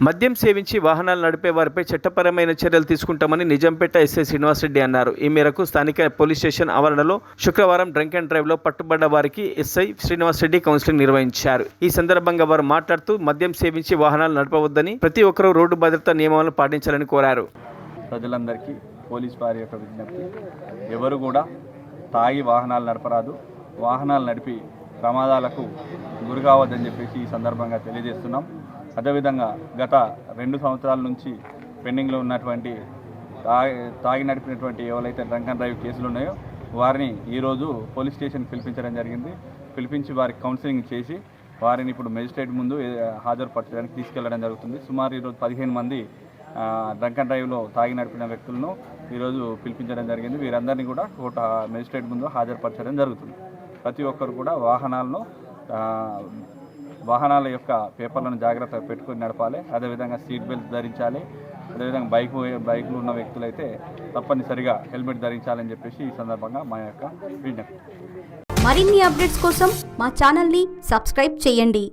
మద్యం సేవించి వాహనాలు నడిపే వారిపై చట్టపరమైన చర్యలు తీసుకుంటామని నిజాంపేట ఎస్ఐ శ్రీనివాసరెడ్డి అన్నారు. ఈ మేరకు స్థానిక పోలీస్ స్టేషన్ ఆవరణలో శుక్రవారం డ్రంక్ అండ్ డ్రైవ్ లో పట్టుబడ్డ వారికి ఎస్ఐ శ్రీనివాసరెడ్డి కౌన్సిలింగ్ నిర్వహించారు. ఈ సందర్భంగా వారు మాట్లాడుతూ మద్యం సేవించి వాహనాలు నడపవద్దని, ప్రతి ఒక్కరూ రోడ్డు భద్రతా నియమాలను పాటించాలని కోరారు. ప్రజలందరికీ పోలీస్ వారి యొక్క విజ్ఞప్తి, ఎవరు కూడా తాగి వాహనాలు నడపరాదు, వాహనాలు నడిపి ప్రమాదాలకు గురి కావద్దని చెప్పేసి ఈ సందర్భంగా తెలియజేస్తున్నాం. అదేవిధంగా గత 2 సంవత్సరాల నుంచి పెండింగ్లో ఉన్నటువంటి తాగి నడిపినటువంటి ఎవరైతే డ్రంక్ అండ్ డ్రైవ్ కేసులు ఉన్నాయో వారిని ఈరోజు పోలీస్ స్టేషన్కి పిలిపించడం జరిగింది. పిలిపించి వారికి కౌన్సిలింగ్ చేసి వారిని ఇప్పుడు మెజిస్ట్రేట్ ముందు హాజరుపరచడానికి తీసుకెళ్లడం జరుగుతుంది. సుమారు ఈరోజు 15 మంది డ్రంక్ అండ్ డ్రైవ్లో తాగి నడిపిన వ్యక్తులను ఈరోజు పిలిపించడం జరిగింది. వీరందరినీ కూడా కోర్టు మెజిస్ట్రేట్ ముందు హాజరుపరచడం జరుగుతుంది. ప్రతి ఒక్కరు కూడా వాహనాల యొక్క పేపర్లను జాగ్రత్తగా పెట్టుకొని నడపాలి. అదేవిధంగా సీట్ బెల్ట్ ధరించాలి. అదేవిధంగా బైకులు ఉన్న వ్యక్తులైతే తప్పనిసరిగా హెల్మెట్ ధరించాలని చెప్పేసి ఈ సందర్భంగా మా యొక్క విజ్ఞప్తి. మరిన్ని అప్డేట్స్ కోసం మా ఛానల్ని సబ్స్క్రైబ్ చేయండి.